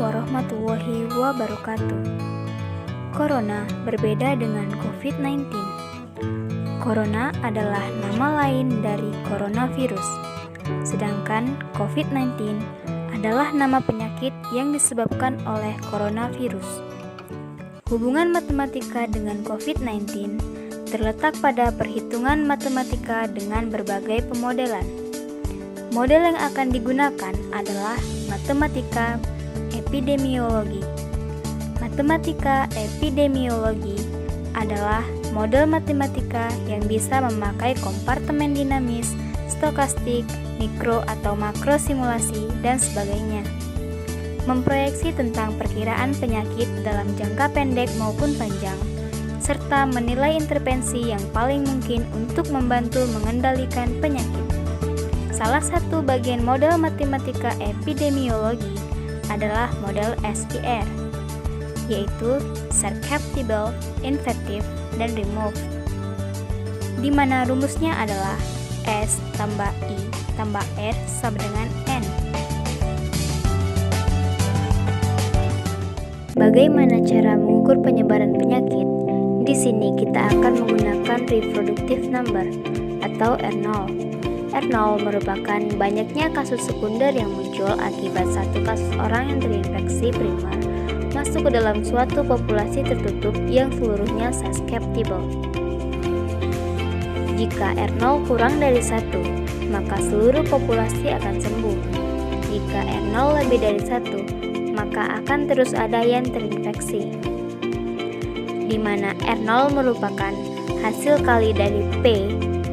warahmatullahi wabarakatuh. Corona berbeda dengan COVID-19. Corona adalah nama lain dari coronavirus, sedangkan COVID-19 adalah nama penyakit yang disebabkan oleh coronavirus. Hubungan matematika dengan COVID-19 terletak pada perhitungan matematika dengan berbagai pemodelan. Model yang akan digunakan adalah matematika epidemiologi. Matematika epidemiologi adalah model matematika yang bisa memakai kompartemen dinamis, stokastik, mikro atau makro simulasi, dan sebagainya. Memproyeksi tentang perkiraan penyakit dalam jangka pendek maupun panjang, serta menilai intervensi yang paling mungkin untuk membantu mengendalikan penyakit. Salah satu bagian model matematika epidemiologi adalah model SIR, yaitu susceptible, infective, dan remove, di mana rumusnya adalah S tambah I tambah R sama dengan N. Bagaimana cara mengukur penyebaran penyakit? Di sini kita akan menggunakan reproductive number atau R0. R0 merupakan banyaknya kasus sekunder yang muncul akibat satu kasus orang yang terinfeksi primer masuk ke dalam suatu populasi tertutup yang seluruhnya susceptible. Jika R0 kurang dari 1, maka seluruh populasi akan sembuh. Jika R0 lebih dari 1, maka akan terus ada yang terinfeksi, di mana R0 merupakan hasil kali dari P,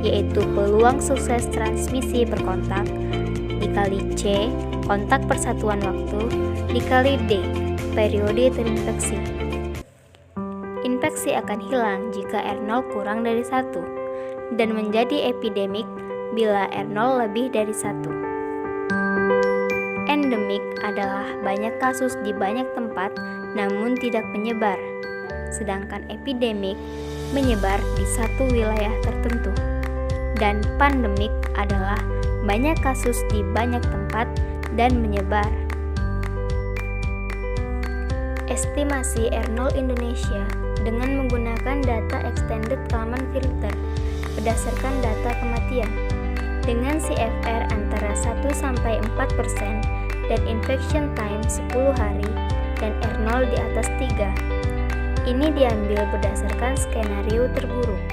yaitu peluang sukses transmisi per kontak, dikali C, kontak persatuan waktu, dikali D, periode terinfeksi. Infeksi akan hilang jika R0 kurang dari 1, dan menjadi epidemik bila R0 lebih dari 1. Endemik adalah banyak kasus di banyak tempat namun tidak menyebar, sedangkan epidemik menyebar di satu wilayah tertentu. Dan pandemik adalah banyak kasus di banyak tempat dan menyebar. Estimasi R0 Indonesia dengan menggunakan data Extended Kalman Filter berdasarkan data kematian dengan CFR antara 1-4% dan infection time 10 hari dan R0 di atas 3. Ini diambil berdasarkan skenario terburuk.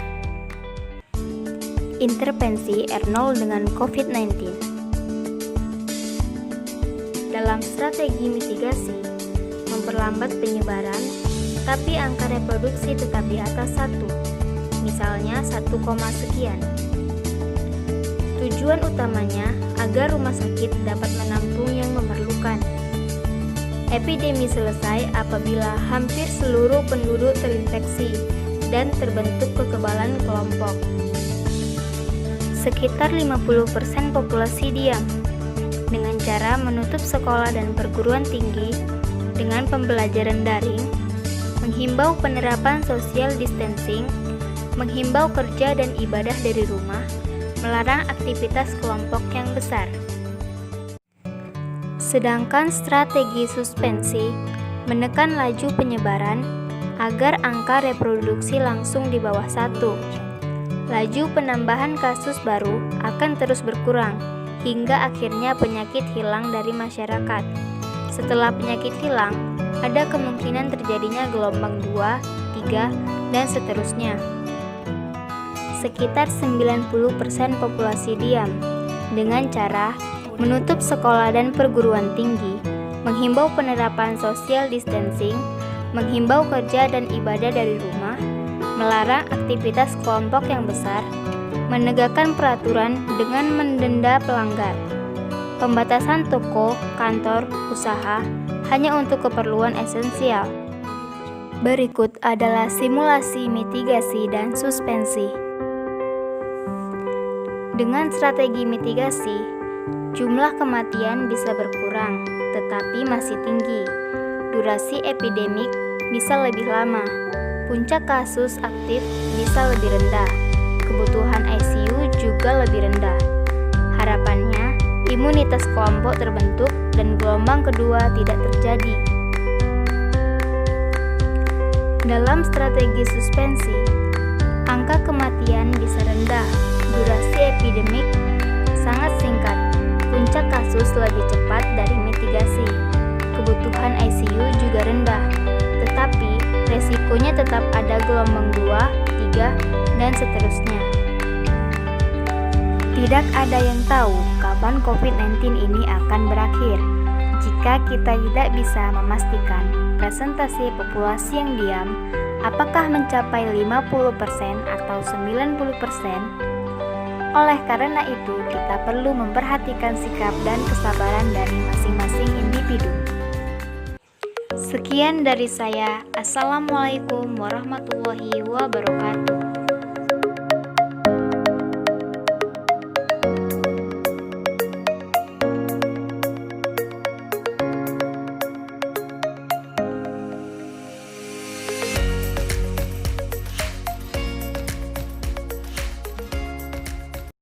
Intervensi R0 dengan COVID-19. Dalam strategi mitigasi, memperlambat penyebaran, tapi angka reproduksi tetap di atas 1, misalnya 1, sekian. Tujuan utamanya agar rumah sakit dapat menampung yang memerlukan. Epidemi selesai apabila hampir seluruh penduduk terinfeksi dan terbentuk kekebalan kelompok. Sekitar 50% populasi diam, dengan cara menutup sekolah dan perguruan tinggi dengan pembelajaran daring, menghimbau penerapan social distancing, menghimbau kerja dan ibadah dari rumah, melarang aktivitas kelompok yang besar. Sedangkan strategi suspensi menekan laju penyebaran agar angka reproduksi langsung di bawah 1. Laju penambahan kasus baru akan terus berkurang hingga akhirnya penyakit hilang dari masyarakat. Setelah penyakit hilang, ada kemungkinan terjadinya gelombang 2, 3, dan seterusnya. Sekitar 90% populasi diam dengan cara menutup sekolah dan perguruan tinggi, menghimbau penerapan social distancing, menghimbau kerja dan ibadah dari rumah, melarang aktivitas kelompok yang besar, menegakkan peraturan dengan mendenda pelanggar, pembatasan toko, kantor, usaha hanya untuk keperluan esensial. Berikut adalah simulasi mitigasi dan suspensi. Dengan strategi mitigasi, jumlah kematian bisa berkurang, tetapi masih tinggi. Durasi epidemik bisa lebih lama. Puncak kasus aktif bisa lebih rendah, kebutuhan ICU juga lebih rendah. Harapannya, imunitas kelompok terbentuk dan gelombang kedua tidak terjadi. Dalam strategi suspensi, angka kematian bisa rendah, durasi epidemik sangat singkat, puncak kasus lebih cepat dari mitigasi, kebutuhan ICU juga rendah, tetapi resikonya tetap ada gelombang 2, 3, dan seterusnya. Tidak ada yang tahu kapan COVID-19 ini akan berakhir. Jika kita tidak bisa memastikan presentasi populasi yang diam, apakah mencapai 50% atau 90%? Oleh karena itu, kita perlu memperhatikan sikap dan kesabaran dari masing-masing individu. Sekian dari saya. Assalamualaikum warahmatullahi wabarakatuh.